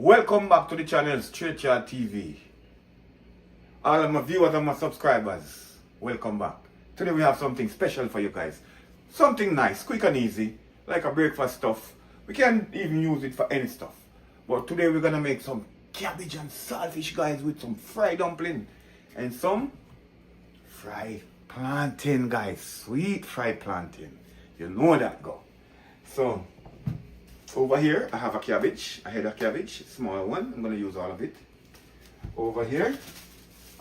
Welcome back to the channel Str8yaad TV. All of my viewers and my subscribers, welcome back. Today we have something special for you guys. Something nice, quick and easy, like a breakfast stuff. We can even use it for any stuff. But today we're gonna make some cabbage and saltfish, guys, with some fried dumpling and some fried plantain, guys. Sweet fried plantain. You know that, go. So over here I have a cabbage, a head of cabbage, small one. I'm gonna use all of it. Over here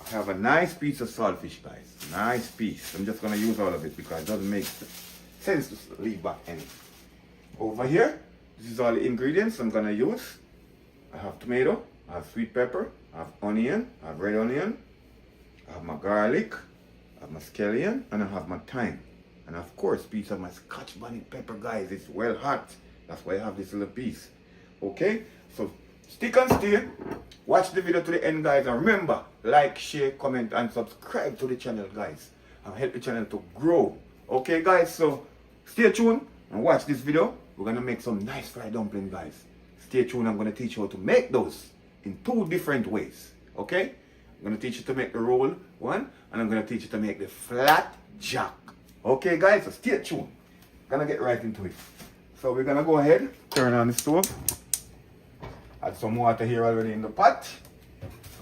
I have a nice piece of saltfish, guys. Nice piece. I'm just gonna use all of it because it doesn't make sense to leave back any. Over here, this is all the ingredients I'm gonna use. I have tomato, I have sweet pepper, I have onion, I have red onion, I have my garlic, I have my scallion, and I have my thyme. And of course, piece of my Scotch bonnet pepper, guys. It's well hot. That's why I have this little piece. Okay? So stick and stay. Watch the video to the end, guys. And remember, like, share, comment, and subscribe to the channel, guys. And help the channel to grow. Okay, guys? So stay tuned and watch this video. We're gonna make some nice fried dumplings, guys. Stay tuned. I'm gonna teach you how to make those in 2 different ways. Okay? I'm gonna teach you to make the roll one, and I'm gonna teach you to make the flat jack. Okay, guys? So stay tuned. Gonna get right into it. So we're gonna go ahead, turn on the stove. Add some water here already in the pot.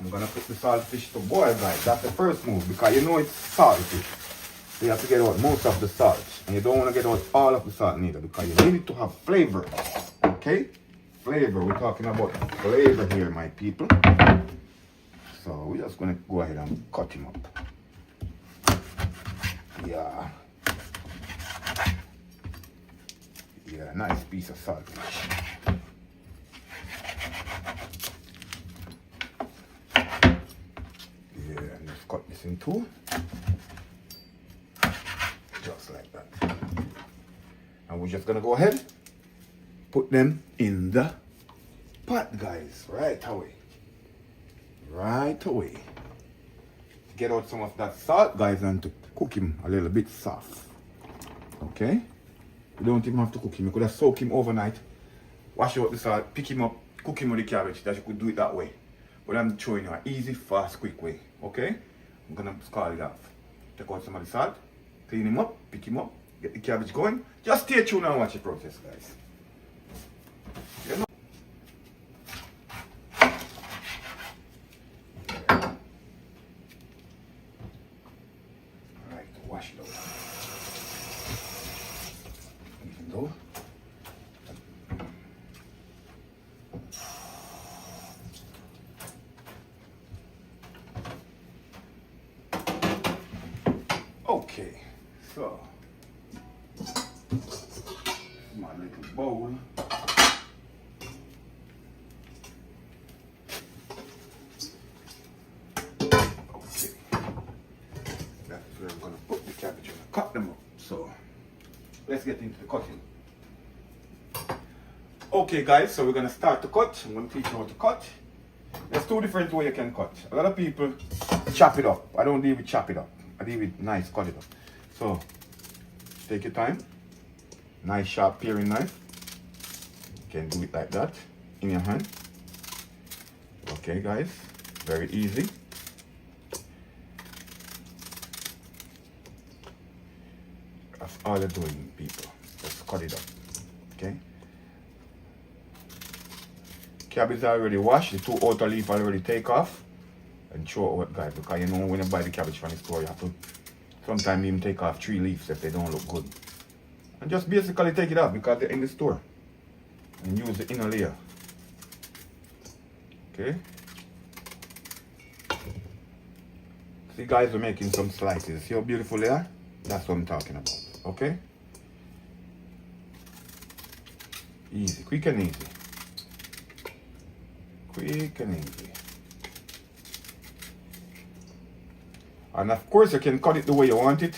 I'm gonna put the saltfish to boil, guys. That's the first move because you know it's salty. So you have to get out most of the salt. And you don't want to get out all of the salt neither because you need it to have flavor. Okay? Flavor. We're talking about flavor here, my people. So we're just gonna go ahead and cut him up. Yeah. Yeah, nice piece of saltfish. Yeah, and just cut this in 2. Just like that. And we're just gonna go ahead, put them in the pot, guys, right away. Right away. Get out some of that salt, guys, and to cook him a little bit soft. Okay? You don't even have to cook him. You could have soaked him overnight, wash out the salt, pick him up, cook him with the cabbage. That you could do it that way. But I'm showing you an easy, fast, quick way. Okay? I'm gonna scald it off. Take out some of the salt, clean him up, pick him up, get the cabbage going. Just stay tuned and watch the process, guys. You know? Alright, wash it out. Okay, so my little bowl. Okay, that's where I'm gonna put the cabbage and cut them up. So let's get into the cutting. Okay, guys, so we're gonna start to cut. I'm gonna teach you how to cut. There's 2 different ways you can cut. A lot of people chop it up. I don't deal with chop it up. I deal with nice cut it up. So take your time. Nice sharp paring knife. You can do it like that in your hand. Okay, guys, very easy. That's all you're doing, people. Just cut it up. Okay. Cabbage already washed. The 2 outer leaf already take off and throw out, guys, because you know when you buy the cabbage from the store, you have to sometimes even take off 3 leaves if they don't look good. And just basically take it off because they're in the store. And use the inner layer. Okay. See, guys, we're making some slices. See how beautiful they are? That's what I'm talking about. Okay? Easy, quick and easy. Quick and easy. And of course you can cut it the way you want it.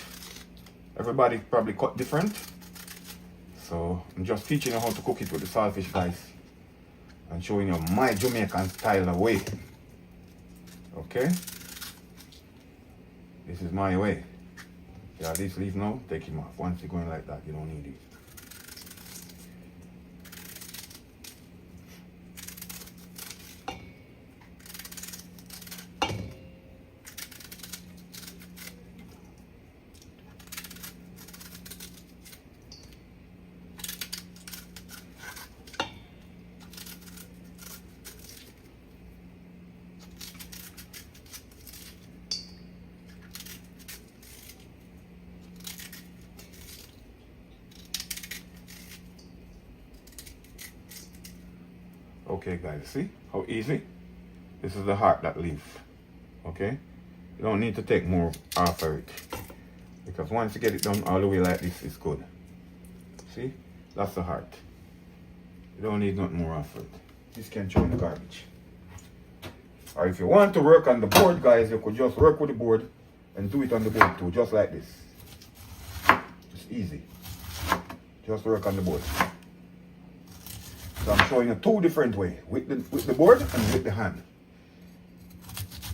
Everybody probably cut different. So I'm just teaching you how to cook it with the saltfish, guys. And showing you my Jamaican style way. Okay? This is my way. Yeah, this leaf now, take him off. Once you're going like that, you don't need it. Okay guys, see how easy? This is the heart that leaves. Okay? You don't need to take more after it. Because once you get it done all the way like this, it's good. See? That's the heart. You don't need nothing more after it. This can throw in the garbage. Or if you want to work on the board, guys, you could just work with the board and do it on the board too, just like this. It's easy. Just work on the board. So I'm showing you two different ways, with the board and with the hand.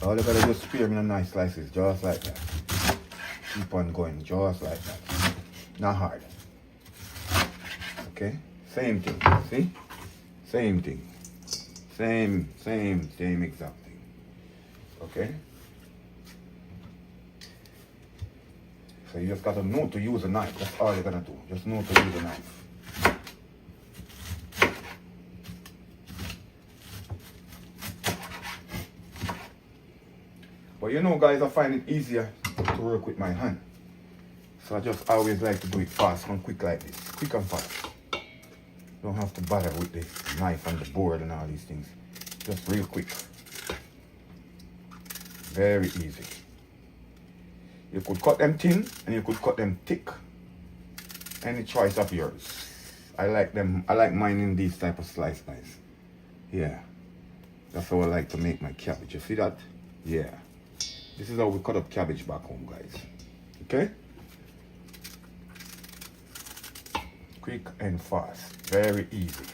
All you gotta just spear them in nice slices, just like that. Keep on going, just like that. Not hard. Okay? Same thing, see? Same thing. Same exact thing. Okay? So you just gotta know to use a knife. That's all you're gonna do. Just know to use a knife. But you know guys, I find it easier to work with my hand. So I just always like to do it fast and quick like this. Quick and fast. Don't have to bother with the knife and the board and all these things. Just real quick. Very easy. You could cut them thin and you could cut them thick. Any choice of yours. I like mine in these type of slice guys. Yeah. That's how I like to make my cabbage. You see that? Yeah. This is how we cut up cabbage back home, guys. Okay? Quick and fast. Very easy.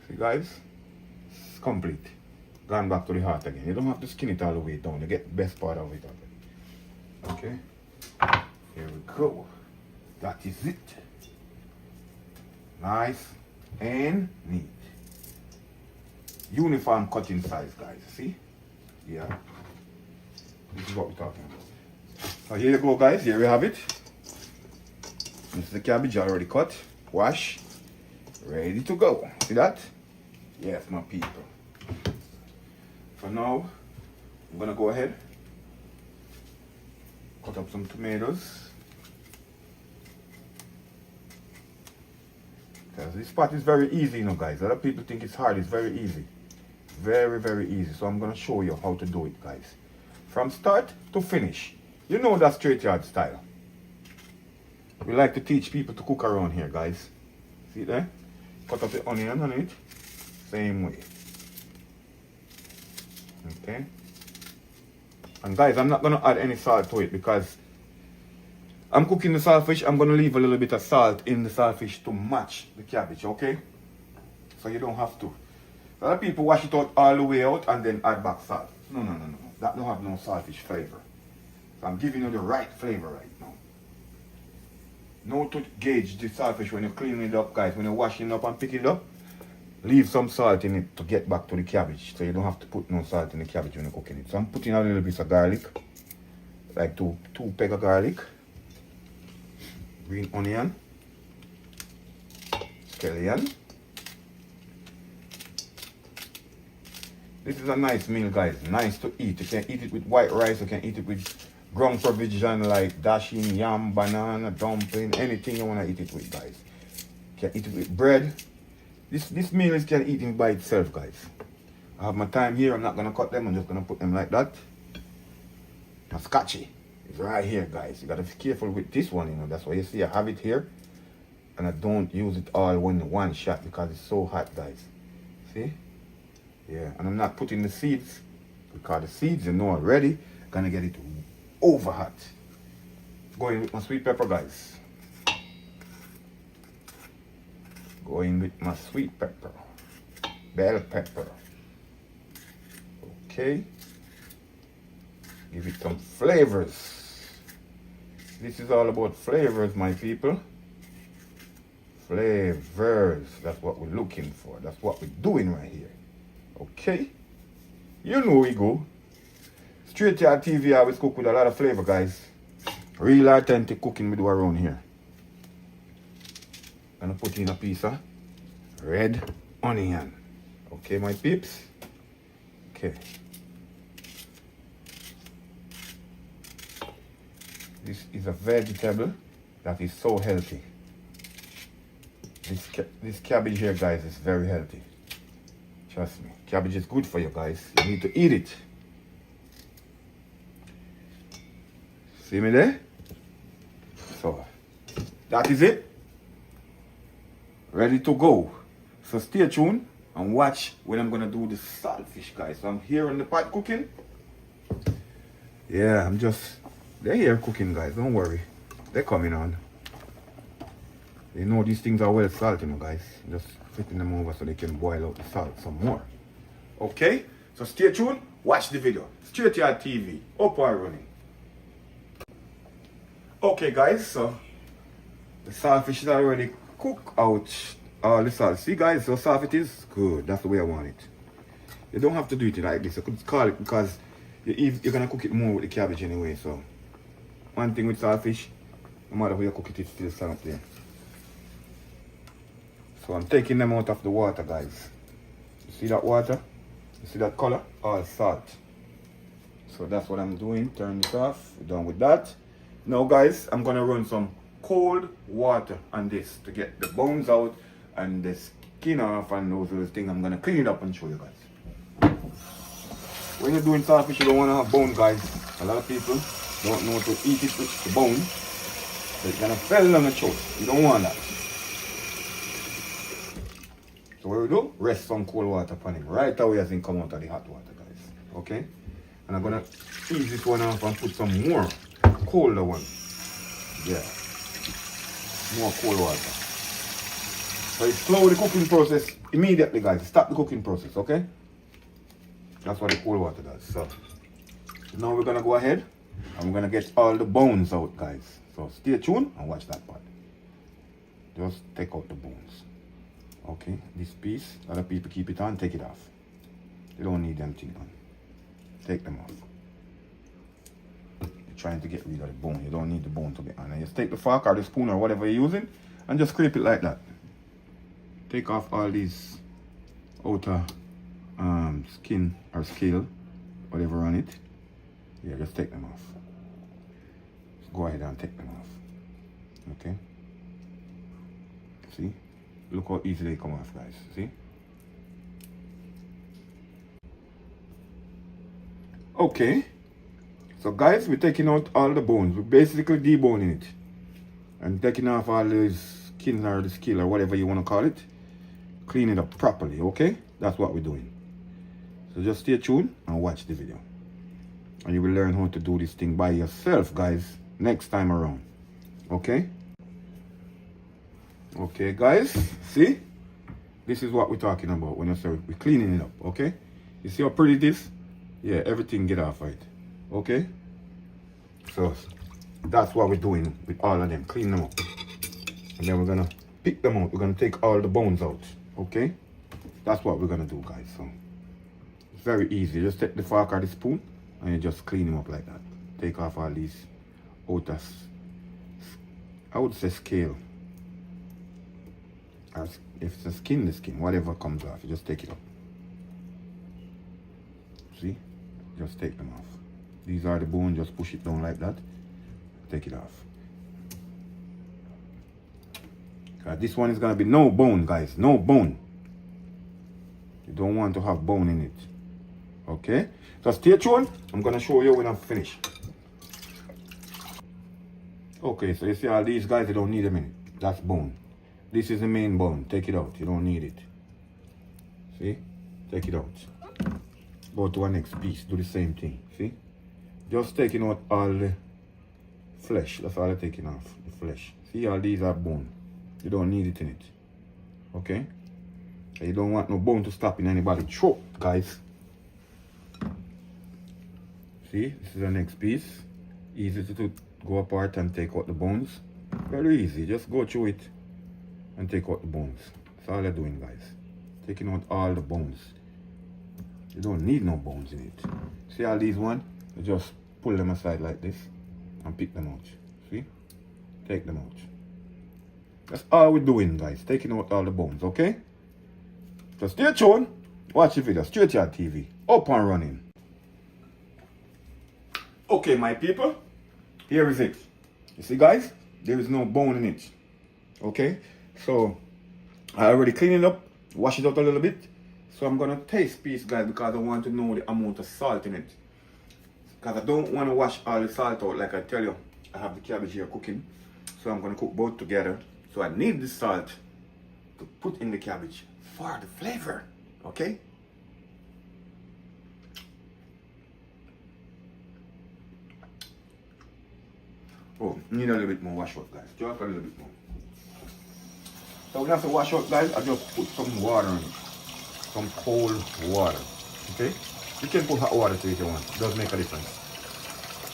See guys, it's complete. Gone back to the heart again. You don't have to skin it all the way down. You get the best part of it already. Okay, here we go. That is it. Nice and neat. Uniform cutting size, guys. See? Yeah. This is what we're talking about. So here you go, guys. Here we have it. This is the cabbage already cut, wash, ready to go. See that? Yes, my people. For now, I'm gonna go ahead, cut up some tomatoes. Because this part is very easy, you know, guys. A lot of people think it's hard. It's very easy. Very, very easy. So I'm gonna show you how to do it, guys. From start to finish. You know that Str8yaad style. We like to teach people to cook around here, guys. See there? Cut up the onion on it. Same way. Okay. And guys, I'm not going to add any salt to it because I'm cooking the saltfish. I'm going to leave a little bit of salt in the saltfish to match the cabbage, okay? So you don't have to. A lot of people wash it out all the way out and then add back salt. No. That don't have no saltfish flavor. So I'm giving you the right flavor right now. Know to gauge the saltfish when you're cleaning it up, guys. When you're washing it up and picking it up, leave some salt in it to get back to the cabbage. So you don't have to put no salt in the cabbage when you're cooking it. So I'm putting a little bit of garlic. Like two peg of garlic. Green onion. Scallion. This is a nice meal, guys. Nice to eat. You can eat it with white rice. You can eat it with ground provision like dashing, yam, banana, dumpling. Anything you want to eat it with, guys. You can eat it with bread. This meal is can eat it by itself, guys. I have my time here. I'm not going to cut them. I'm just going to put them like that. Now, scotchy is right here, guys. You got to be careful with this one, you know. That's why you see I have it here. And I don't use it all in one shot because it's so hot, guys. See? Yeah. And I'm not putting the seeds because the seeds, you know already, going to get it over hot. Going with my sweet pepper, guys. Going with my sweet pepper, bell pepper. Okay, give it some flavors. This is all about flavors, my people. Flavors, that's what we're looking for. That's what we're doing right here. Okay, you know we go. Str8yaad TV always cook with a lot of flavor, guys. Real authentic cooking we do around here. Gonna put in a piece of red onion. Okay, my peeps? Okay. This is a vegetable that is so healthy. This cabbage here, guys, is very healthy. Trust me. Cabbage is good for you guys. You need to eat it. See me there? So, that is it. Ready to go. So stay tuned and watch when I'm gonna do the saltfish, guys. So I'm here in the pot cooking. Yeah, they're here cooking, guys. Don't worry. They're coming on. You know these things are well salted, you know, guys. Just flipping them over so they can boil out the salt some more. Okay? So stay tuned. Watch the video. Str8yaad TV. Up and running. Okay, guys. So the saltfish is already cooked out all the salt. See, guys, how soft it is? Good. That's the way I want it. You don't have to do it like this. I could call it because you're going to cook it more with the cabbage anyway. So one thing with saltfish, no matter how you cook it, it's still salt there. So I'm taking them out of the water, guys. You see that water? You see that color? All salt. So that's what I'm doing. Turn this off. We're done with that. Now, guys, I'm going to run some cold water on this to get the bones out and the skin off and those little things. I'm going to clean it up and show you guys. When you're doing saltfish, you don't want to have bone, guys. A lot of people don't know to eat it with the bone. So it's going to fall down the throat. You don't want that. So what we do? Rest some cold water upon it right away as it come out of the hot water, guys. Okay? And I'm gonna ease this one off and put some more colder one. Yeah. More cold water. So it slow the cooking process immediately, guys. Stop the cooking process, okay? That's what the cold water does. So now we're gonna go ahead and we're gonna get all the bones out, guys. So stay tuned and watch that part. Just take out the bones. Okay, this piece, a lot of people keep it on, take it off. You don't need them things on. Take them off. You're trying to get rid of the bone. You don't need the bone to be on. And just take the fork or the spoon or whatever you're using and just scrape it like that. Take off all these outer skin or scale, whatever on it. Yeah, just take them off. Just go ahead and take them off. Okay. See? Look how easy they come off, guys. See? Okay. So, guys, we're taking out all the bones. We're basically deboning it. And taking off all the skin or the scale or whatever you want to call it. Clean it up properly, okay? That's what we're doing. So just stay tuned and watch the video. And you will learn how to do this thing by yourself, guys, next time around. Okay? Okay, guys, see? This is what we're talking about when I say we're cleaning it up, okay? You see how pretty it is? Yeah, everything get off right, okay? So, that's what we're doing with all of them, clean them up. And then we're gonna pick them out. We're gonna take all the bones out, okay? That's what we're gonna do, guys. So, it's very easy. Just take the fork or the spoon and you just clean them up like that. Take off all these outer, I would say scale. As if it's the skin, whatever comes off, you just take it up. See? Just take them off. These are the bones, just push it down like that. Take it off. This one is gonna be no bone, guys. No bone. You don't want to have bone in it. Okay? So stay tuned. I'm gonna show you when I'm finished. Okay, so you see all these guys, they don't need them in it. That's bone. This is the main bone. Take it out. You don't need it. See? Take it out. Go to our next piece. Do the same thing. See? Just taking out all the flesh. That's all I'm taking off. The flesh. See, all these are bone. You don't need it in it. Okay? And you don't want no bone to stop in anybody's throat, guys. See? This is the next piece. Easy to go apart and take out the bones. Very easy. Just go through it and take out the bones. That's all you're doing, guys. Taking out all the bones. You don't need no bones in it. See all these ones? You just pull them aside like this and pick them out. Take them out. That's all we're doing, guys. Taking out all the bones, okay? So stay tuned. Watch the video. Str8yaad TV. Up and running. Okay, my people. Here is it. You see, guys? There is no bone in it. Okay? So, I already cleaned it up. Wash it out a little bit. So I'm going to taste piece, guys, because I want to know the amount of salt in it. Because I don't want to wash all the salt out. Like I tell you, I have the cabbage here cooking. So I'm going to cook both together. So I need the salt to put in the cabbage for the flavor. Okay? Oh, need a little bit more wash out, guys. Just a little bit more. So we have to wash out, guys. I just put some water in it. Some cold water. Okay? You can put hot water to it if you want. It does make a difference.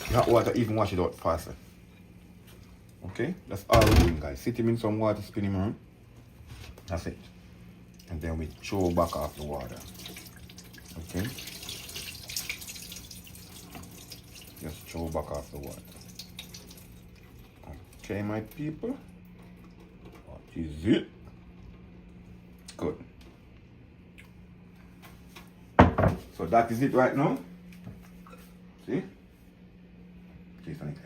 The hot water even wash it out faster. Okay? That's all we're doing, guys. Sit him in some water, spin him around. That's it. And then we throw back off the water. Okay? Just throw back off the water. Okay, my people. What is it? Good. So that is it right now. See? Taste on it.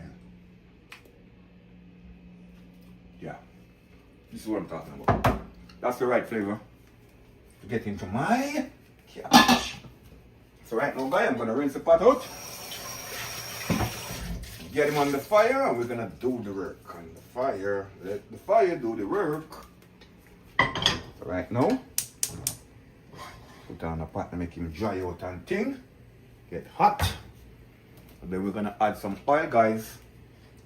Yeah. This is what I'm talking about. That's the right flavor to get into my cabbage. So right now, guys, I'm going to rinse the pot out. Get him on the fire and we're going to do the work on the fire. Let the fire do the work. So right now, put on a pot to make him dry out and thing. Get hot. And then we're going to add some oil, guys.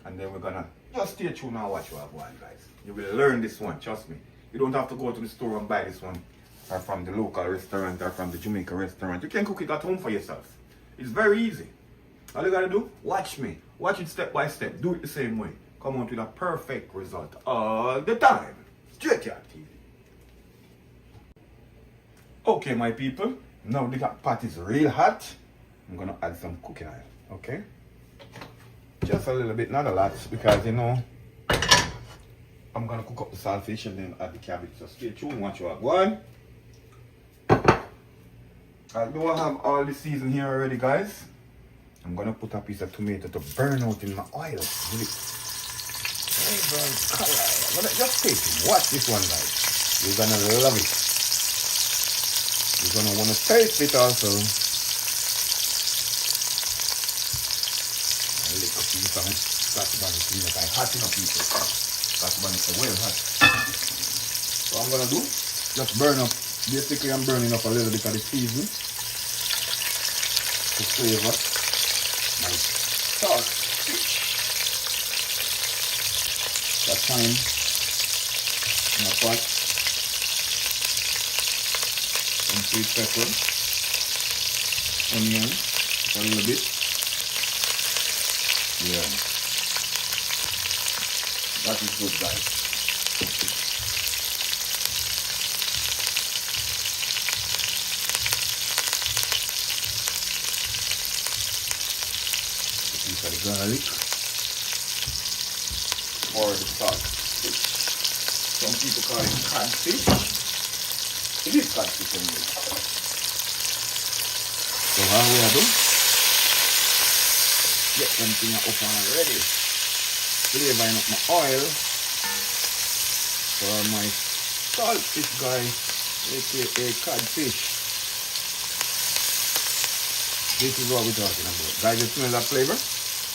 And then we're going to just stay tuned and watch what I want, guys. You will learn this one, trust me. You don't have to go to the store and buy this one. Or from the local restaurant or from the Jamaican restaurant. You can cook it at home for yourself. It's very easy. All you gotta do, watch me. Watch it step by step. Do it the same way. Come out with a perfect result all the time. Str8yaad TV. Okay, my people. Now the pot is real hot. I'm gonna add some cooking oil. Okay? Just a little bit, not a lot, because you know I'm gonna cook up the saltfish and then add the cabbage. So stay tuned, watch what I want. Although I have all the season here already, guys, I'm gonna put a piece of tomato to burn out in my oil. Really flavor and color. I'm gonna just taste it. Watch this one, guys. You're gonna love it. You're gonna wanna taste it also. A little piece of Scotch bonnet to make it hot enough, people. Scotch bonnet is well hot. So I'm gonna do, just burn up. Basically, I'm burning up a little bit of the season to flavor my saltfish. That time, my pot, some sweet pepper, onion, a little bit. Yeah, that is good, guys. For the garlic or the salt. Some people call it codfish. It is codfish anyway. So how we are doing? Get something up and ready. Flavoring up my oil for my saltfish, guys, aka codfish. This is what we're talking about. Guys, you smell that flavor?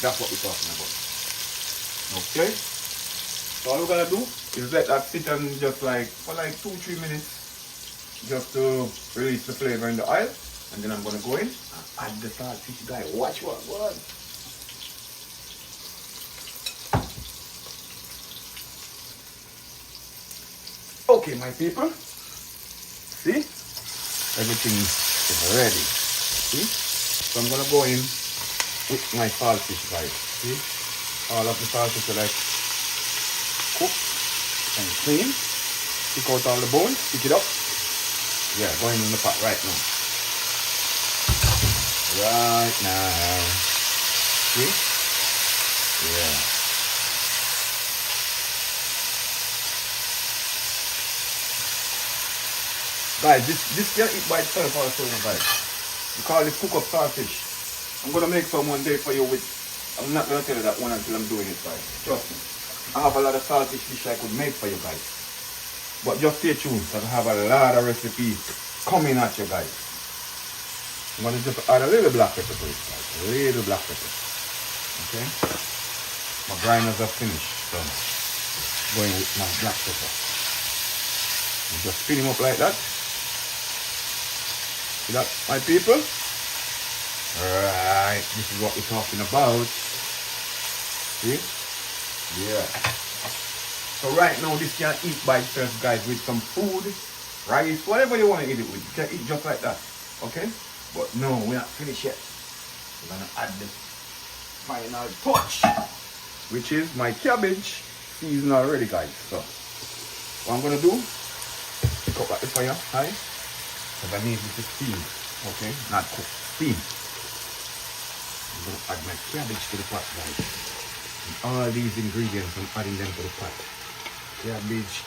That's what we're talking about. Okay? So all we're gonna do is let that sit and just like for like 2-3 minutes just to release the flavor in the oil. And then I'm gonna go in and add the saltfish, guys. Watch what. Okay, my people. See? Everything is ready. See? So I'm gonna go in with my saltfish, guys. See? All of the saltfish are like cooked and clean. Pick out all the bones, pick it up. Yeah, going in the pot right now. Right now. See? Yeah. Guys, this can eat by itself also, guys. We call it cook up saltfish. I'm gonna make some one day for you with. I'm not gonna tell you that one until I'm doing it, guys. Trust me. I have a lot of saltfish dish I could make for you guys. But just stay tuned, because I have a lot of recipes coming at you guys. I'm gonna just add a little black pepper to it, guys. A little black pepper. Okay? My grinders are finished, so going with my black pepper. You just spin him up like that. See that, my people? Alright, this is what we're talking about. See? Yeah. So right now this can eat by itself, guys, with some food, rice, whatever you want to eat it with. You can eat just like that. Okay? But no, we're not finished yet. We're gonna add the final touch, which is my cabbage seasoned already, guys. So what I'm gonna do, pick up at the fire high, because I need it to steam. Okay, not cook, steam. I'm gonna add my cabbage to the pot, guys. And all these ingredients, I'm adding them to the pot. Cabbage,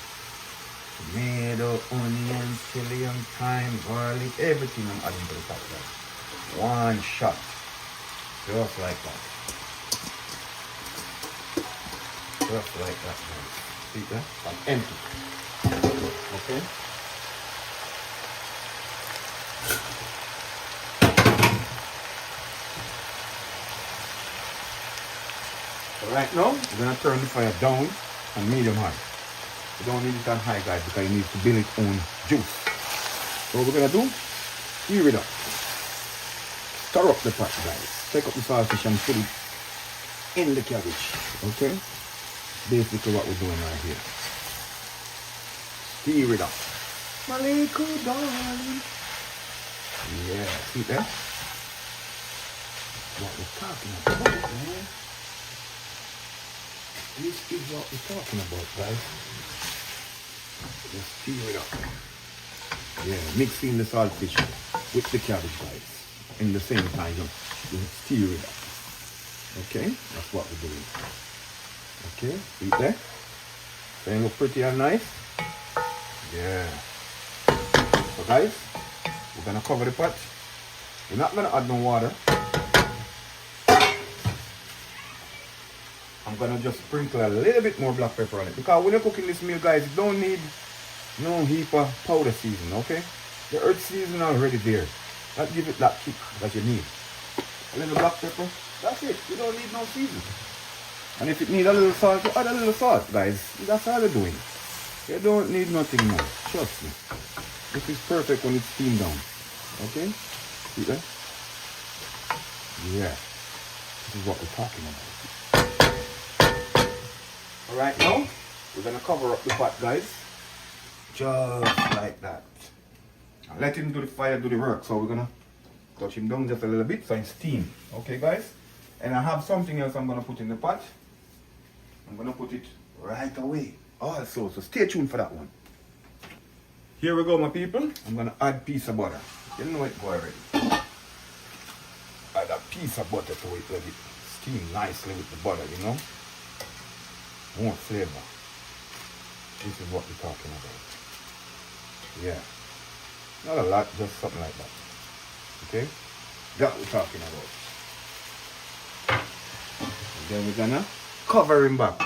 tomato, onion, scallion, thyme, garlic, everything I'm adding to the pot, guys. One shot, just like that. Just like that, guys. See that? I'm empty. Okay. So right now, we're gonna turn the fire down on medium high. You don't need it on high, guys, because you need to build its own juice. So what we're gonna do, heat it up. Stir up the pot, guys. Take up the saltfish and put it in the cabbage. Okay? Basically what we're doing right here. Stir it up. My little darling. Yeah, see that? What we're talking about, man. This is what we're talking about, guys. Just stir it up. Yeah, mixing the saltfish with the cabbage, guys. In the same time, just stir it up. Okay, that's what we're doing. Okay, see there? They look pretty and nice. Yeah. So guys, we're gonna cover the pot. We're not gonna add no water. I'm gonna just sprinkle a little bit more black pepper on it, because when you're cooking this meal, guys, you don't need no heap of powder season, okay? The earth season already there. That give it that kick that you need. A little black pepper, that's it. You don't need no season. And if it need a little salt, you add a little salt, guys. That's all you're doing. You don't need nothing more. Trust me. This is perfect when it's steamed down. Okay? See that? Yeah. This is what we're talking about. Alright, now we're gonna cover up the pot, guys. Just like that. And let him do the fire, do the work. So we're gonna touch him down just a little bit so it's steam. Okay, guys? And I have something else I'm gonna put in the pot. I'm gonna put it right away also, so stay tuned for that one. Here we go, my people. I'm gonna add piece of butter. You know it go already. Add a piece of butter to it, let it steam nicely with the butter, you know. More flavor. This is what we're talking about. Yeah. Not a lot, just something like that. Okay? That we're talking about. And then we're gonna cover him back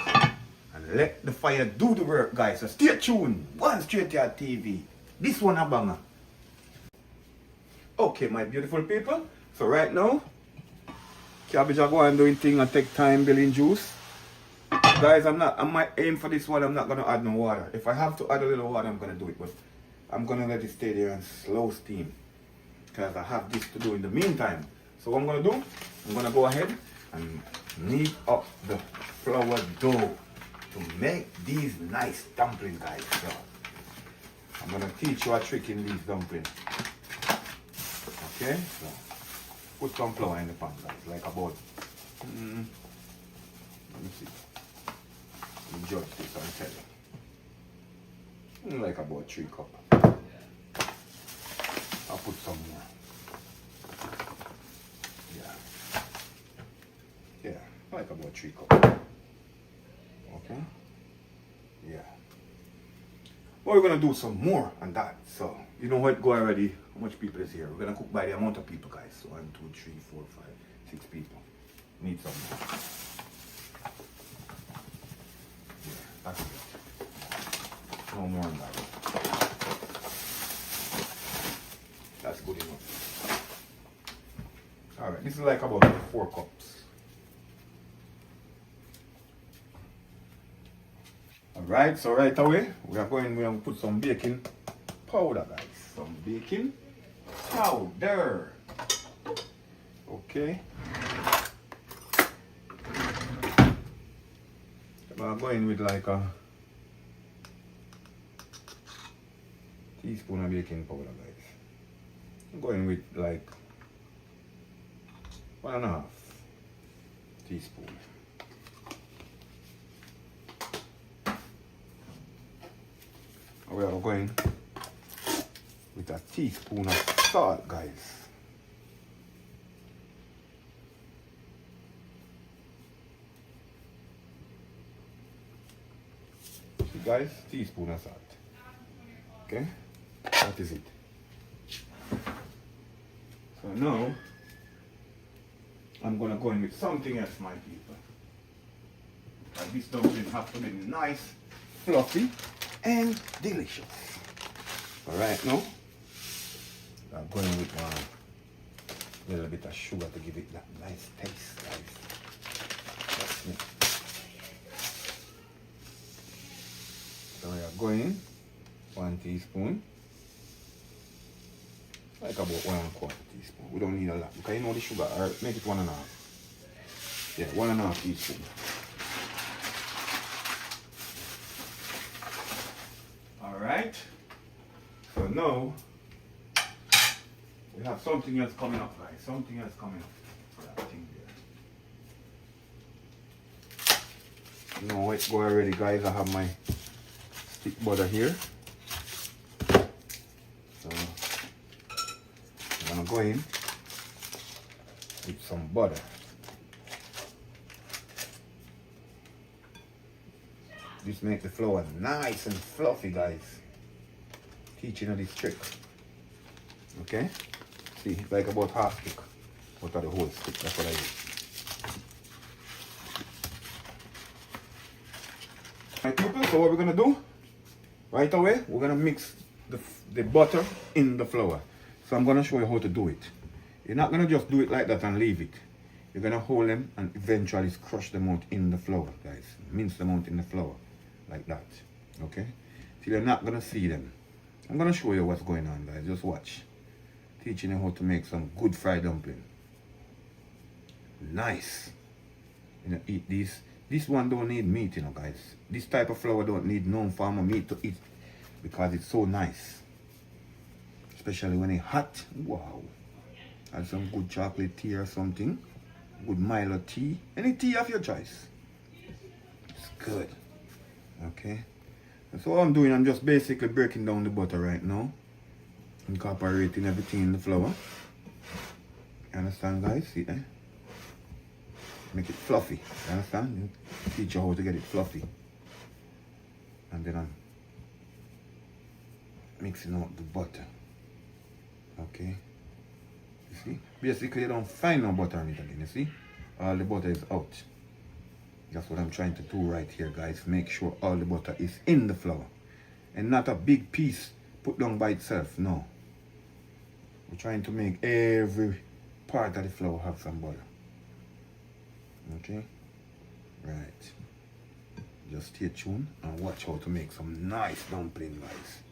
and let the fire do the work, guys. So stay tuned. One Str8yaad TV. This one a banger. Okay, my beautiful people. So right now, cabbage are going doing thing and take time building juice. Guys, I might aim for this one. I'm not gonna add no water. If I have to add a little water, I'm gonna do it, but I'm gonna let it stay there and slow steam, because I have this to do in the meantime. So what I'm gonna do, I'm gonna go ahead and knead up the flour dough to make these nice dumplings, guys. So I'm gonna teach you a trick in these dumplings. Okay, so put some flour in the pan, guys, like about let me see. You judge this and tell you. Like about 3 cups. I'll put some more. Yeah. Yeah, like about 3 cups. Okay? Yeah. Well, we're gonna do some more on that. So You know how it go already? How much people is here? We're gonna cook by the amount of people, guys. 1, 2, 3, 4, 5, 6 people. Need some more. Yeah, that's it. No more than that. That's good enough. Alright, this is like about 4 cups. Alright, so right away, we are going to put some baking powder, guys. Some baking powder. Okay. I'm going with like a teaspoon of baking powder, guys. I'm going with like 1.5 teaspoon. We are going with a teaspoon of salt, guys. See, guys, teaspoon of salt. Okay, that is it. So now I'm gonna go in with something else, my people. And this dumpling have to be nice, fluffy, and delicious. Alright, now I'm going with a little bit of sugar to give it that nice taste, guys. That's it. So we are going 1 teaspoon, like about 1.25 teaspoon. We don't need a lot because you know the sugar. Alright, make it 1.5. Yeah, 1.5 teaspoon. Alright, so now we have something else coming up, guys. Something else coming up for that thing there. You know it go already, guys. I have my stick butter here. So I'm gonna go in with some butter. This make the flour nice and fluffy, guys. Teaching you this trick. Okay? See, like about half stick. Out of the whole stick, that's what I use. Alright people, so what we're gonna do, right away, we're gonna mix the butter in the flour. So I'm gonna show you how to do it. You're not gonna just do it like that and leave it. You're gonna hold them and eventually crush them out in the flour, guys. Mince them out in the flour. Like that, okay? So you're not gonna see them. I'm gonna show you what's going on, guys. Just watch. Teaching you how to make some good fried dumpling. Nice. You know, eat this. This one don't need meat, you know, guys. This type of flour don't need no form of meat to eat because it's so nice. Especially when it's hot. Wow. Add some good chocolate tea or something. Good Milo tea. Any tea of your choice. It's good. Okay, so what I'm doing, I'm just basically breaking down the butter right now, incorporating everything in the flour. You understand, guys? See, eh? Make it fluffy. You understand? Teach you how to get it fluffy. And then I'm mixing out the butter. Okay, you see? Basically, you don't find no butter on it again. You see? All the butter is out. That's what I'm trying to do right here, guys. Make sure all the butter is in the flour. And not a big piece put down by itself, no. We're trying to make every part of the flour have some butter. Okay? Right. Just stay tuned and watch how to make some nice dumpling, guys.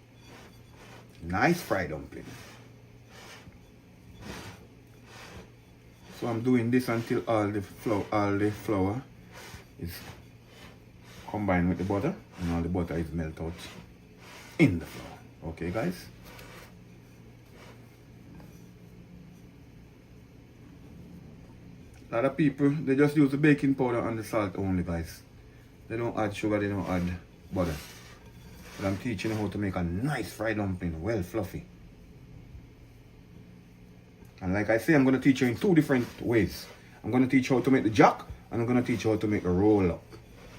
Nice fried dumpling. So I'm doing this until all the flour is combined with the butter and all the butter is melted out in the flour. Okay, guys? A lot of people, they just use the baking powder and the salt only, guys. They don't add sugar, they don't add butter. But I'm teaching you how to make a nice fried dumpling, well fluffy. And like I say, I'm going to teach you in 2 different ways. I'm going to teach you how to make the jack, and I'm going to teach you how to make a roll up.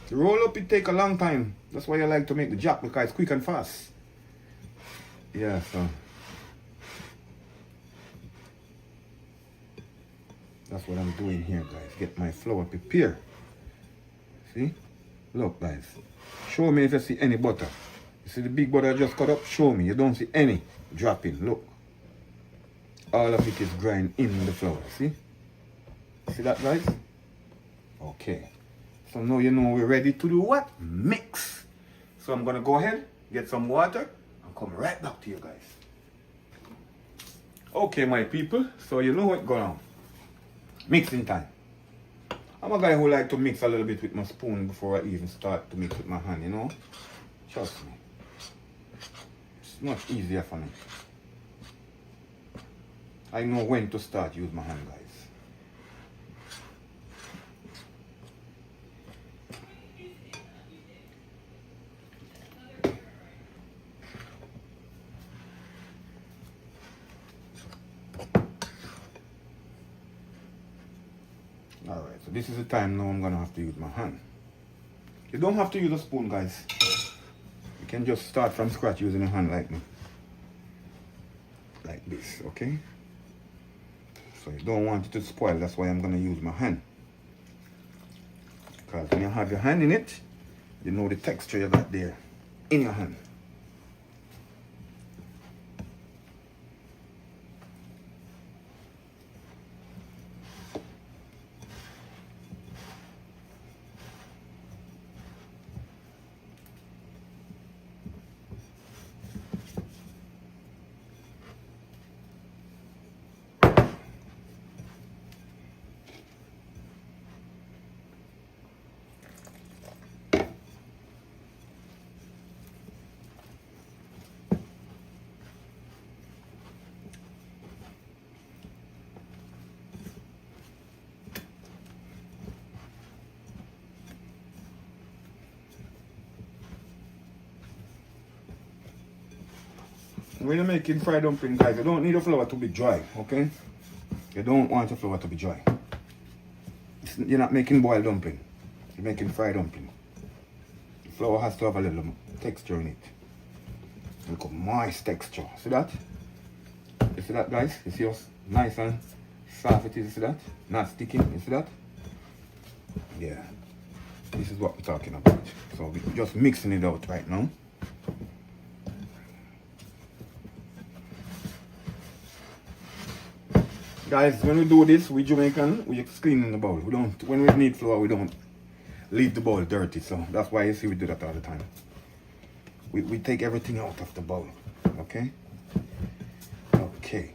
The roll up, it take a long time. That's why I like to make the jack, because it's quick and fast. Yeah, so That's what I'm doing here, guys. Get my flour prepared. See? Look, guys. Show me if you see any butter. You see the big butter I just cut up? Show me. You don't see any dropping. Look. All of it is grind in the flour. See? See that, guys? Okay. So now you know we're ready to do what? Mix. So I'm going to go ahead, get some water, and come right back to you guys. Okay, my people. So you know what's going on. Mixing time. I'm a guy who like to mix a little bit with my spoon before I even start to mix with my hand, you know? Trust me. It's much easier for me. I know when to start use my hand, guys. Alright, so this is the time now I'm gonna have to use my hand. You don't have to use a spoon, guys. You can just start from scratch using your hand like me. Like this, okay? So you don't want it to spoil, that's why I'm gonna use my hand. Because when you have your hand in it, you know the texture you got there in your hand. When you're making fried dumplings, guys, you don't need the flour to be dry, okay? You don't want your flour to be dry. You're not making boiled dumpling. You're making fried dumpling. The flour has to have a little texture in it. Look at moist texture. See that? You see that, guys? You see how nice and soft it is? You see that? Not sticking. You see that? Yeah. This is what we're talking about. So we're just mixing it out right now. Guys, when we do this, we Jamaican, we just clean in the bowl. We don't, when we need flour, we don't leave the bowl dirty. So that's why you see we do that all the time. We take everything out of the bowl. Okay? Okay.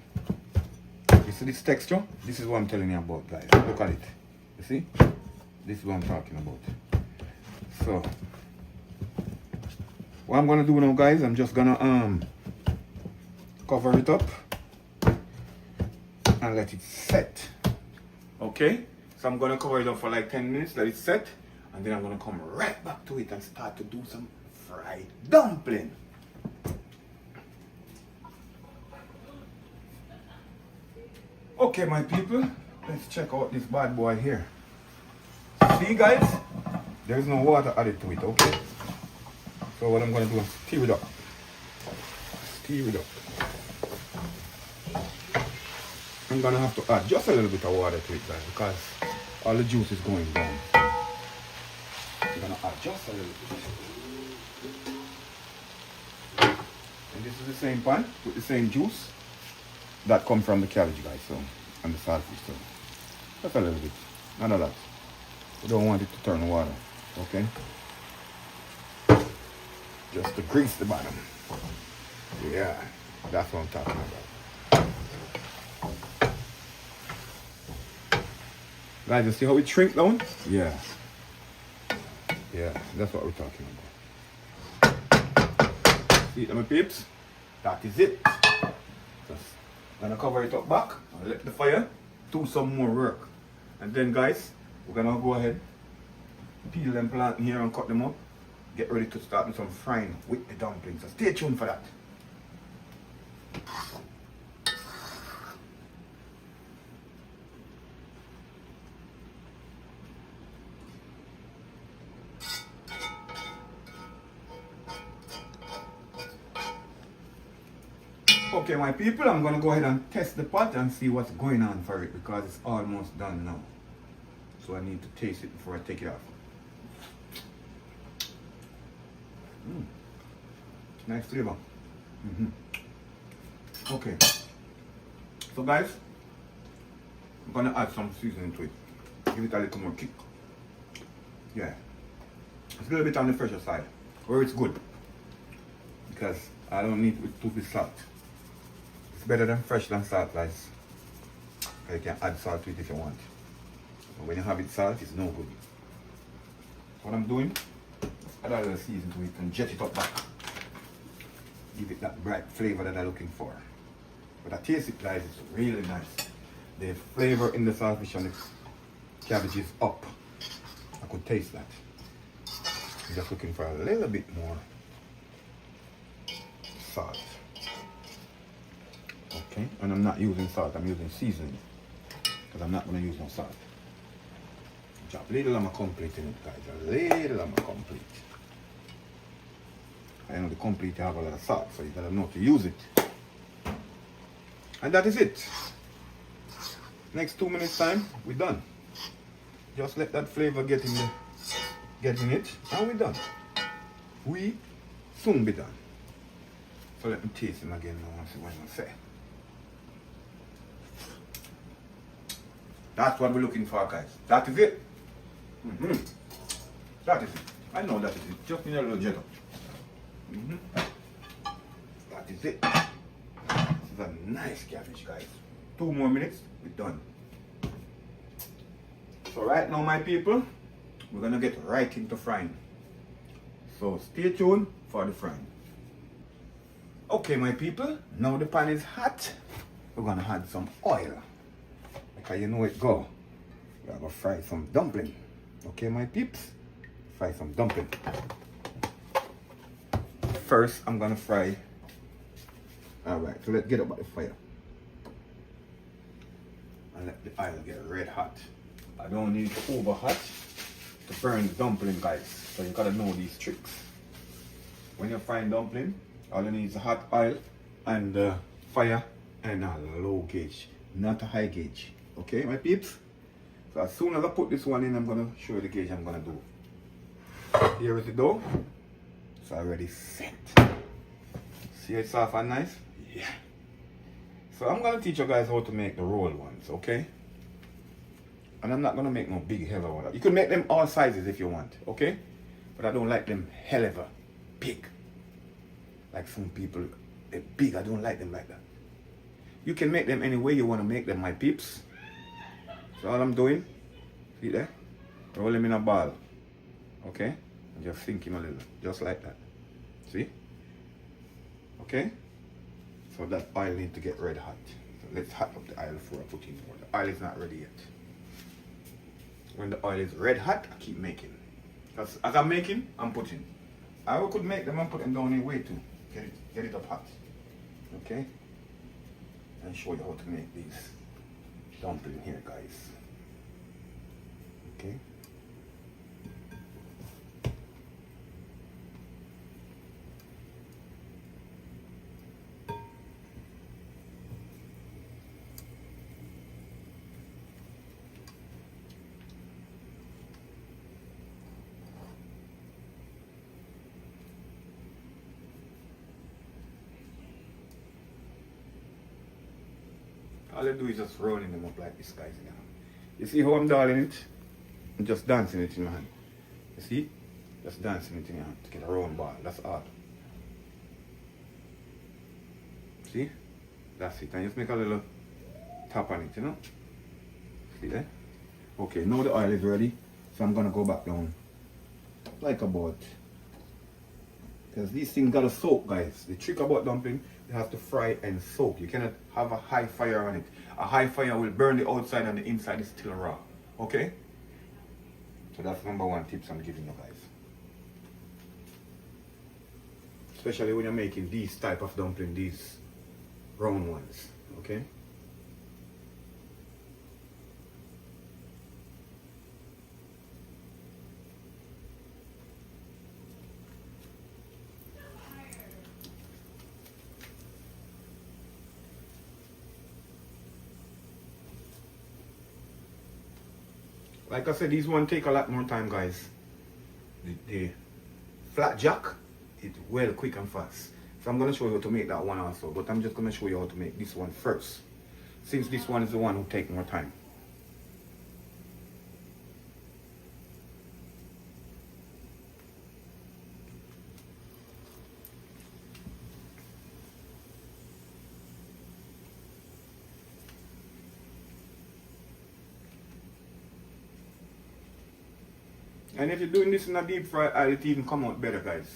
You see this texture? This is what I'm telling you about, guys. Look at it. You see? This is what I'm talking about. So, what I'm gonna do now, guys, I'm just gonna cover it up and let it set. Okay, so I'm gonna cover it up for like 10 minutes, let it set, and then I'm gonna come right back to it and start to do some fried dumpling. Okay, my people, let's check out this bad boy here. See, guys, there's no water added to it. Okay, so what I'm gonna do is stir it up. Stir it up. I'm gonna have to add just a little bit of water to it, guys, because all the juice is going down. I'm gonna add just a little bit. And this is the same pan with the same juice that comes from the cabbage, guys, so, and the saltfish, so just a little bit, none of that. We don't want it to turn water, okay? Just to grease the bottom. Yeah, that's what I'm talking about. Guys, you see how it shrink down? Yeah. Yeah, that's what we're talking about. See it, my peeps? That is it. Just gonna cover it up back and let the fire do some more work. And then, guys, we're gonna go ahead, peel them plant here and cut them up. Get ready to start with some frying with the dumplings. So stay tuned for that. Okay, my people, I'm gonna go ahead and test the pot and see what's going on for it because it's almost done now. So I need to taste it before I take it off. Nice flavor. Okay. So guys, I'm gonna add some seasoning to it. Give it a little more kick. Yeah. It's a little bit on the fresher side. Where it's good. Because I don't need it to be salt. It's better than fresh than salt, guys. You can add salt to it if you want. But when you have it salt, it's no good. What I'm doing, add a little season to it and jet it up back. Give it that bright flavor that I'm looking for. But I taste it, guys, it's really nice. The flavor in the saltfish and the cabbage is up. I could taste that. I'm just looking for a little bit more salt. Okay, and I'm not using salt, I'm using seasoning. Because I'm not going to use no salt. Drop a little of my complete in it, guys. A little of my complete. I know the complete have a lot of salt, so you gotta know to use it. And that is it. Next 2 minutes time, we're done. Just let that flavor get in it, and we're done. We soon be done. So let me taste him again now and see what I'm gonna say. That's what we're looking for, guys. That is it. That is it. I know that is it. Just need a little jet up. That is it. This is a nice cabbage, guys. 2 more minutes, we're done. So right now, my people, we're gonna get right into frying. So stay tuned for the frying. Okay, my people, now the pan is hot. We're gonna add some oil. Because you know it go. We're gonna fry some dumpling. Okay, my peeps, fry some dumpling. First, I'm gonna fry. Alright, so let's get up by the fire. And let the oil get red hot. I don't need it over hot to burn the dumpling, guys. So you gotta know these tricks. When you're frying dumpling, all you need is a hot oil and fire and a low gauge, not a high gauge. Okay, my peeps? So as soon as I put this one in, I'm gonna show you the gauge I'm gonna do. Here is the dough. It's already set. See it's soft and nice? Yeah. So I'm gonna teach you guys how to make the roll ones, okay? And I'm not gonna make no big hell of that. You can make them all sizes if you want, okay? But I don't like them hell of a big. Like some people, they're big. I don't like them like that. You can make them any way you want to make them, my peeps. So all I'm doing, see there? Roll them in a ball, okay? And just sink him a little, just like that. See? Okay? So that oil needs to get red hot. So let's hot up the oil before I put in more. The oil is not ready yet. When the oil is red hot, I keep making. Because as I'm making, I'm putting. I could make them and put them down in way too. Get it up hot. Okay? And show you how to make these dumplings here, guys. Okay? All I do is just rolling them up like this, guys. You know. You see how I'm darling it? I'm just dancing it in my hand. You see? Just dancing it in your hand to get a round ball. That's all. See? That's it. And just make a little tap on it, you know? See there? Okay, now the oil is ready. So I'm going to go back down. Like about. Because these things got to soak, guys. The trick about dumpling, you have to fry and soak. You cannot have a high fire on it. A high fire will burn the outside and the inside is still raw. Okay? So that's number one tips I'm giving you guys. Especially when you're making these type of dumpling, these round ones. Okay? Like I said, these one take a lot more time, guys. The flat jack, it's well quick and fast. So I'm gonna show you how to make that one also, but I'm just gonna show you how to make this one first, since this one is the one who take more time. And if you're doing this in a deep fry oil, it even come out better, guys.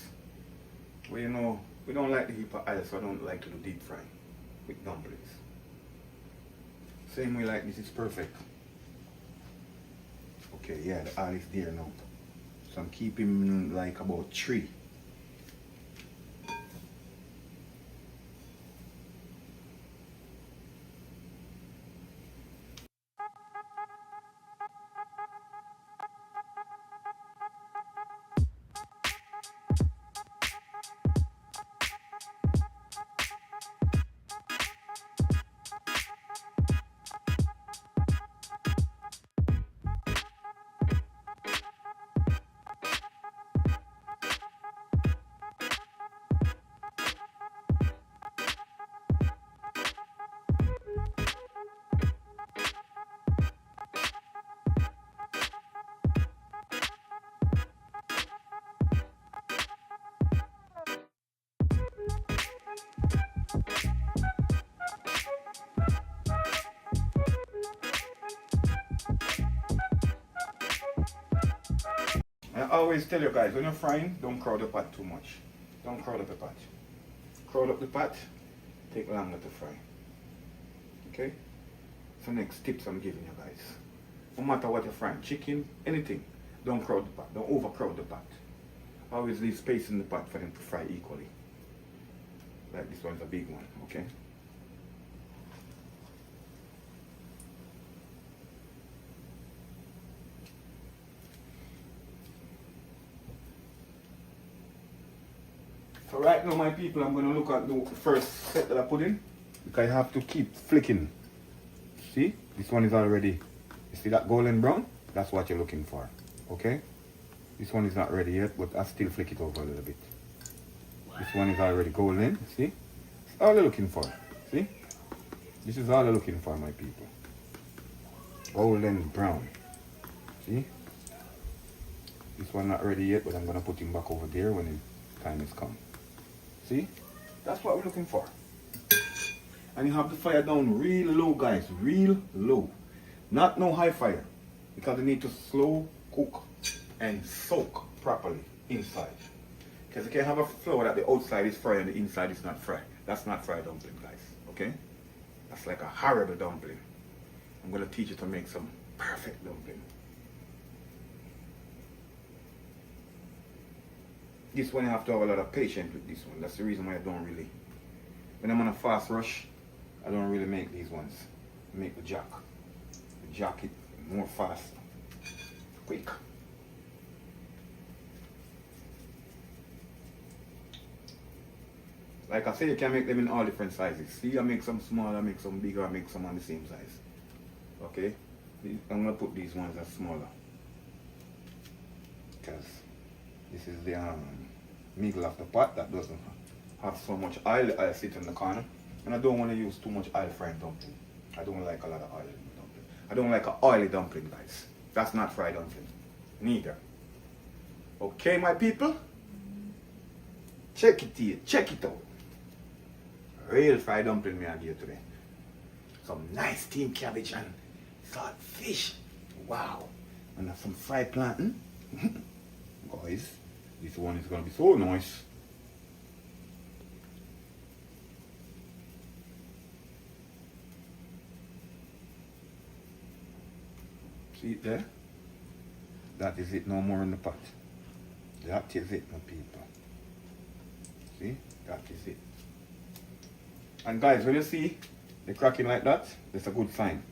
Well, you know, we don't like the heap of oil, so I don't like to do deep fry with dumplings. Same way like this is perfect. Okay, yeah, the oil is there now. So I'm keeping like about 3. I always tell you guys, when you're frying, don't crowd the pot too much. Don't crowd up the pot. Crowd up the pot, take longer to fry. Okay? So next tips I'm giving you guys. No matter what you're frying, chicken, anything, don't crowd the pot. Don't overcrowd the pot. Always leave space in the pot for them to fry equally. Like this one's a big one, okay? So right now, my people, I'm going to look at the first set that I put in, because I have to keep flicking. See, this one is already, you see that golden brown? That's what you're looking for, okay? This one is not ready yet, but I still flick it over a little bit. This one is already golden, see? It's all they're looking for, see? This is all they're looking for, my people. Golden brown, see? This one not ready yet, but I'm going to put him back over there when the time is come. See? That's what we're looking for. And you have the fire down real low, guys. Real low. Not no high fire. Because you need to slow cook and soak properly inside. Because you can have a flour that the outside is fried and the inside is not fried. That's not fried dumpling, guys. Okay? That's like a horrible dumpling. I'm going to teach you to make some perfect dumpling. This one you have to have a lot of patience with this one. That's the reason why I don't really, when I'm on a fast rush, I don't really make these ones. I make the jack. The jack it more fast, quick. Like I say, you can make them in all different sizes. See, I make some smaller, I make some bigger, I make some on the same size. Okay? I'm going to put these ones as smaller. Because this is the middle of the pot that doesn't have so much oil. I sit in the corner, and I don't want to use too much oil frying dumpling. I don't like a lot of oil in the dumpling. I don't like an oily dumpling, guys. That's not fried dumpling, neither. Okay, my people, check it here, check it out. Real fried dumpling me I give today. Some nice steamed cabbage and saltfish. Wow, and some fried plantain. Guys, this one is going to be so nice. See it there? That is it, no more in the pot. That is it, my people. See? That is it. And guys, when you see the cracking like that, that's a good sign.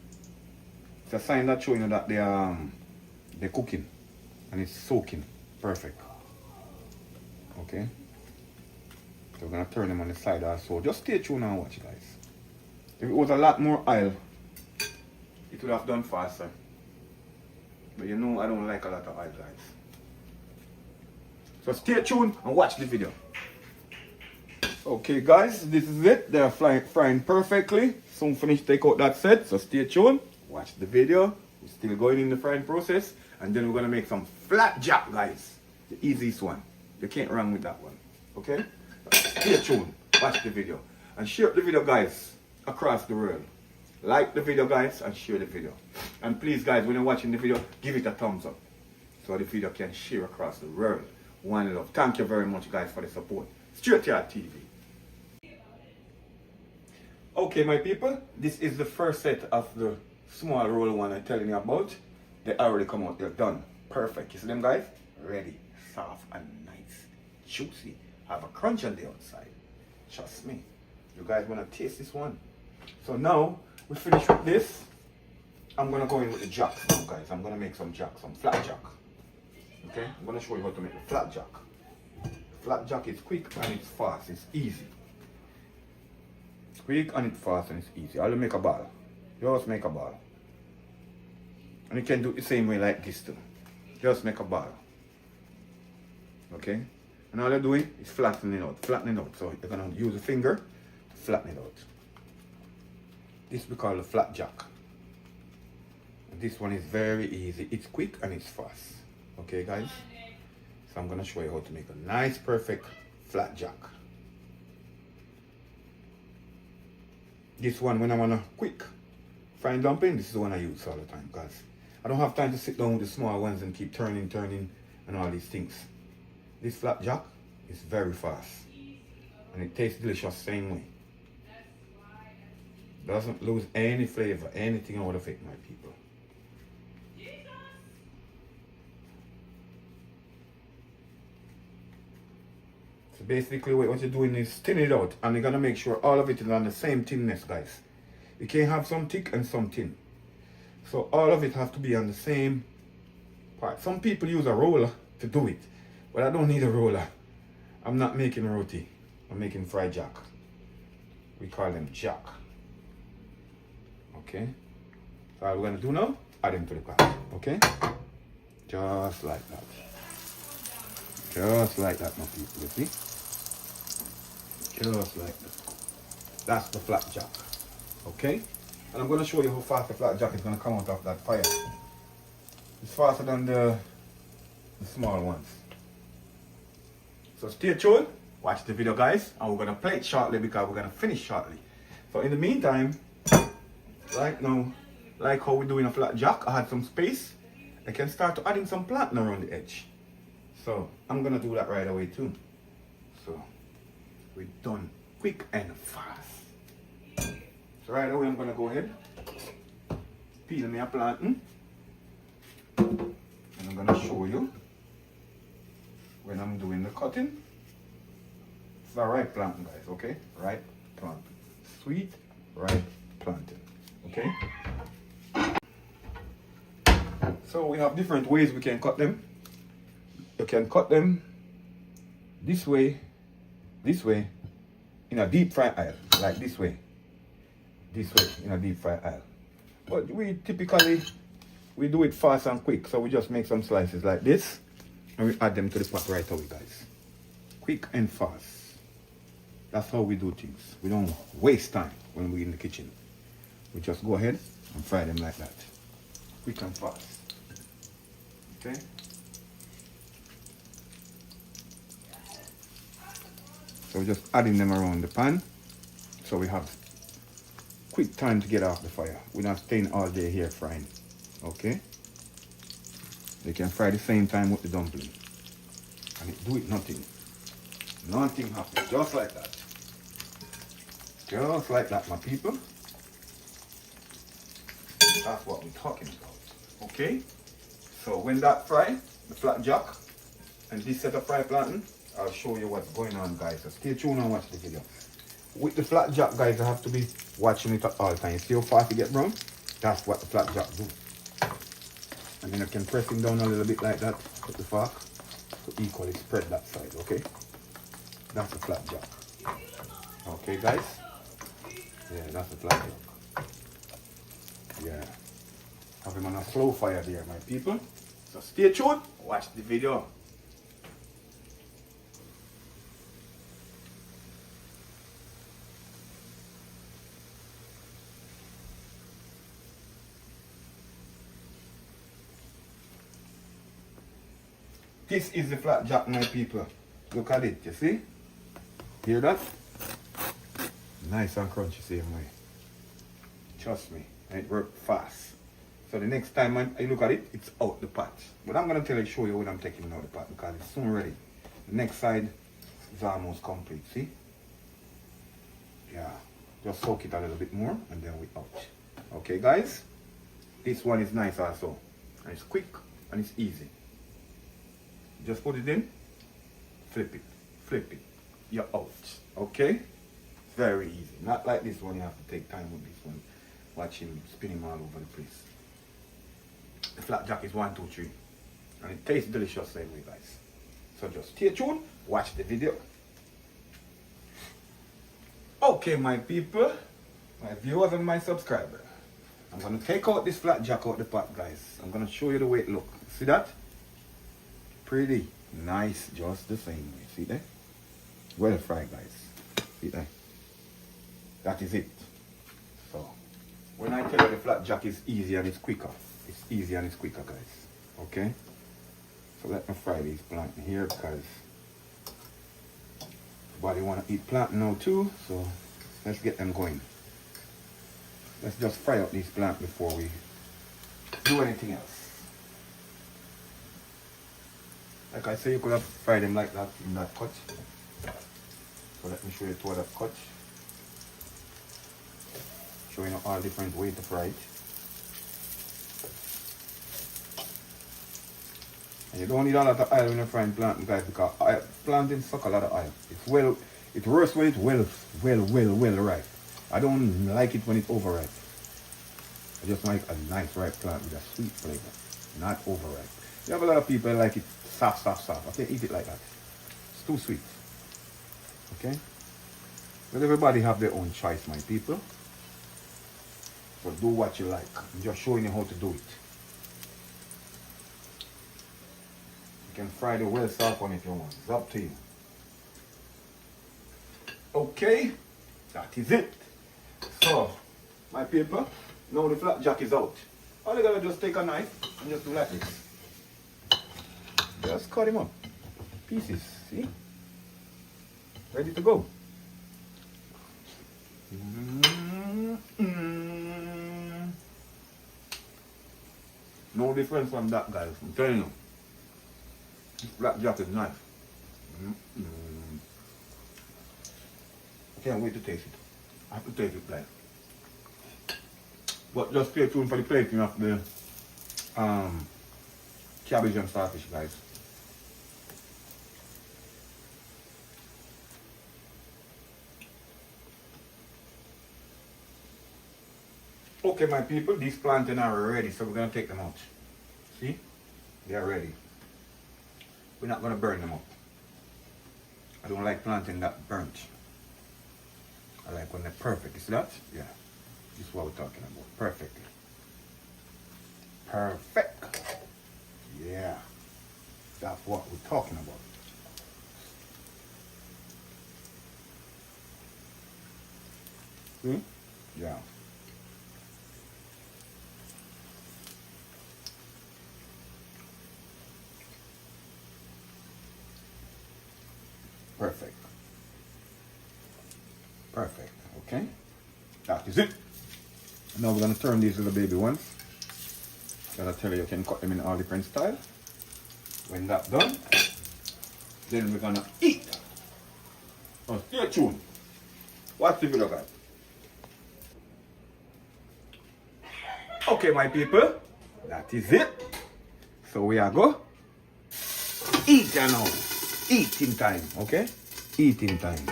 It's a sign that showing you that they're cooking and it's soaking. Perfect. Okay. So we're gonna turn them on the side also. Just stay tuned and watch, guys. If it was a lot more oil, it would have done faster. But you know I don't like a lot of oil, guys. So stay tuned and watch the video. Okay guys, this is it. They're frying perfectly. Soon finish take out that set. So stay tuned. Watch the video. We're still going in the frying process. And then we're going to make some flapjack, guys. The easiest one. You can't run with that one. Okay? Stay tuned. Watch the video. And share the video, guys, across the world. Like the video, guys, and share the video. And please, guys, when you're watching the video, give it a thumbs up. So the video can share across the world. One love. Thank you very much, guys, for the support. Str8yaad TV. Okay, my people, this is the first set of the small roll one I'm telling you about. They already come out, they're done. Perfect. You see them, guys? Ready, soft and nice, juicy. Have a crunch on the outside. Trust me. You guys wanna taste this one? So now we finish with this. I'm gonna go in with the jacks now, guys. I'm gonna make some jack, some flapjack. Okay? I'm gonna show you how to make the flapjack. Flapjack is quick and it's fast, it's easy. It's quick and it's fast and it's easy. I'll make a ball. Just make a ball. And you can do it the same way like this too. Just make a ball. Okay? And all you're doing is flattening it out. Flattening out. So you're gonna use a finger to flatten it out. This we call the flapjack. This one is very easy. It's quick and it's fast. Okay, guys? So I'm gonna show you how to make a nice, perfect flapjack. This one, when I want a quick frying dumpling, this is the one I use all the time, guys. I don't have time to sit down with the small ones and keep turning, and all these things. This flapjack is very fast. And it tastes delicious same way. Doesn't lose any flavor, anything out of it, my people. So basically what you're doing is thin it out, and you're gonna make sure all of it is on the same thinness, guys. You can't have some thick and some thin. So all of it has to be on the same part. Some people use a roller to do it, but I don't need a roller. I'm not making roti, I'm making fried jack. We call them jack. Okay, so all we're gonna do now, add them to the pan. Okay, just like that. Just like that, my people, you see? Just like that. That's the flapjack. Okay? And I'm going to show you how fast the flapjack is going to come out of that fire. It's faster than the small ones. So stay tuned. Watch the video, guys. And we're going to play it shortly because we're going to finish shortly. So in the meantime, right now, like how we're doing a flapjack, I had some space. I can start to adding some plantain around the edge. So I'm gonna do that right away too. So we're done quick and fast. So right away I'm gonna go ahead, peel me a plantain, and I'm gonna show you when I'm doing the cutting. It's a ripe plantain, guys, okay? Ripe plantain. Sweet, ripe plantain. Okay? So we have different ways we can cut them. You can cut them this way, in a deep fry aisle, like this way in a deep fry aisle. But we typically, we do it fast and quick, so we just make some slices like this, and we add them to the pot right away, guys. Quick and fast. That's how we do things. We don't waste time when we're in the kitchen. We just go ahead and fry them like that. Quick and fast. Okay? So we're just adding them around the pan, so we have quick time to get off the fire. We're not staying all day here frying. Okay? They can fry the same time with the dumpling. And it do it nothing. Nothing happens. Just like that. Just like that, my people. That's what we're talking about. Okay? So when that fry, the flapjack, and this set of fried plantain, I'll show you what's going on, guys. So stay tuned and watch the video. With the flapjack, guys, I have to be watching it at all times. See how fast it get brown? That's what the flapjack do. And then I can press him down a little bit like that with the fork to equally spread that side, okay? That's the flapjack. Okay, guys? Yeah, that's the flapjack. Yeah. Have him on a slow fire there, my people. So stay tuned, watch the video. This is the flapjack, my people. Look at it, you see? Hear that? Nice and crunchy same way. Trust me, and it works fast. So the next time I look at it, it's out the pot. But I'm going to show you when I'm taking it out the pot because it's soon ready. The next side is almost complete, see? Yeah, just soak it a little bit more and then we out. Okay guys, this one is nice also. And it's quick and it's easy. Just put it in, flip it, you're out. Okay? Very easy. Not like this one, you have to take time with this one. Watch him spin him all over the place. The flapjack is 1, 2, 3. And it tastes delicious anyway, guys. So just stay tuned, watch the video. Okay, my people, my viewers and my subscribers. I'm going to take out this flapjack out the pot, guys. I'm going to show you the way it looks. See that? Pretty nice, just the same way. See that? Well fried, guys. See that? That is it. So, when I tell you the flapjack is easy and it's quicker. It's easy and it's quicker, guys. Okay? So let me fry these plantain here because everybody want to eat plantain now too. So let's get them going. Let's just fry up these plantain before we do anything else. Like I say, you could have fried them like that in that cut. So let me show you two other cuts. Showing you all different ways to fry it. And you don't need a lot of oil when you're frying plantain, guys, because plantain suck a lot of oil. It works when it's well ripe. I don't like it when it's overripe. I just like a nice ripe plantain with a sweet flavor, not overripe. You have a lot of people that like it soft. I can't eat it like that. It's too sweet. Okay? But everybody have their own choice, my people. So do what you like. I'm just showing you how to do it. You can fry the well soft one if you want. It's up to you. Okay, that is it. So, my people, now the flapjack is out. All you gotta do is take a knife and just do like this. Just cut him up. Pieces, see? Ready to go. No difference from that, guys. I'm telling you. This flapjack is nice. I can't wait to taste it. I have to taste it, guys. But just stay tuned for the plating of the cabbage and saltfish, guys. Okay, my people, these plantain are ready, so we're going to take them out. See? They are ready. We're not going to burn them up. I don't like plantain that burnt. I like when they're perfect. You see that? Yeah. This is what we're talking about. Perfect. Perfect. Yeah. That's what we're talking about. See? Yeah. Perfect. Perfect. Okay. That is it. Now we're going to turn these little baby ones. Gotta tell you, you can cut them in all different styles. When that's done, then we're going to eat. So stay tuned. Watch the video, guys. Okay, my people. That is it. So we are go. Eat now. Eating time, okay? Eating time.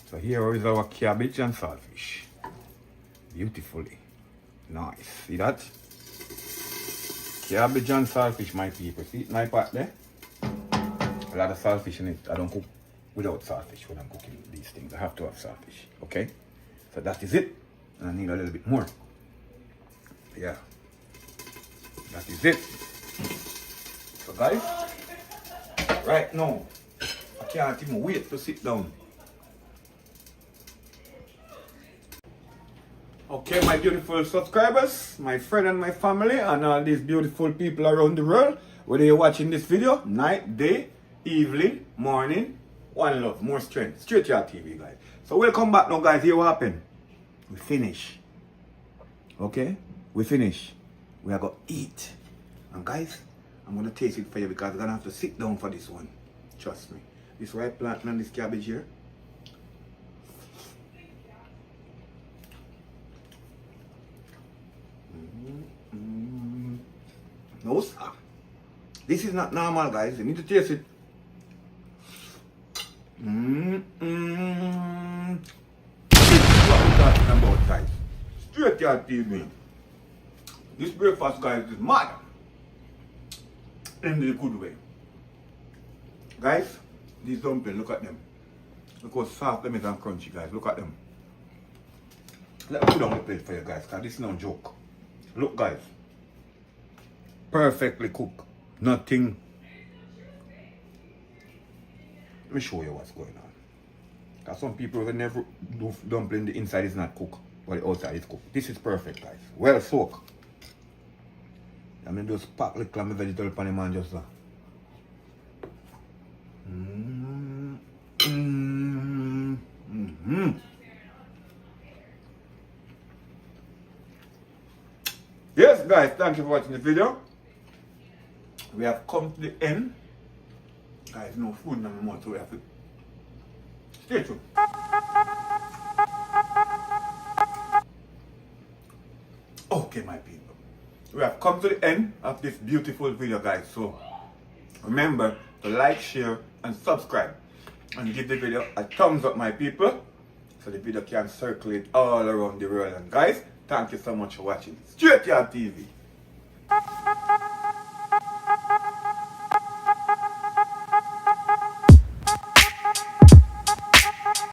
So here is our cabbage and saltfish. Beautifully. Nice. See that? Cabbage and saltfish, my people. See my pot there? A lot of saltfish in it. I don't cook without saltfish when I'm cooking these things. I have to have saltfish, okay? So that is it. And I need a little bit more. Yeah. That is it. So guys, right now, I can't even wait to sit down. Okay, my beautiful subscribers, my friend and my family, and all these beautiful people around the world, whether you're watching this video, night, day, evening, morning, one love, more strength. Str8yaad TV, guys. So welcome back now, guys. Here what happened? We finish. Okay? We finish. We are going to eat. And guys, I'm going to taste it for you because I'm going to have to sit down for this one. Trust me. This white plant and this cabbage here. No, sir. This is not normal, guys. You need to taste it. This is what we're talking about, guys. Str8yaad TV. This breakfast, guys, is mad. In the good way. Guys, these dumplings, look at them. Look how soft them is and crunchy, guys. Look at them. Let me put down the plate for you guys, because this is no joke. Look, guys. Perfectly cooked. Nothing. Let me show you what's going on. Because some people will never do dumpling, the inside is not cooked, but the outside is cooked. This is perfect, guys. Well soaked. I'm going to just pack the clam vegetable pan him and just that. Yes, guys, thank you for watching the video. We have come to the end. Guys, no food in my mouth, so we have to stay tuned. Okay, my people. We have come to the end of this beautiful video, guys. So remember to like, share, and subscribe. And give the video a thumbs up, my people. So the video can circulate all around the world. And guys, thank you so much for watching Str8yaad TV.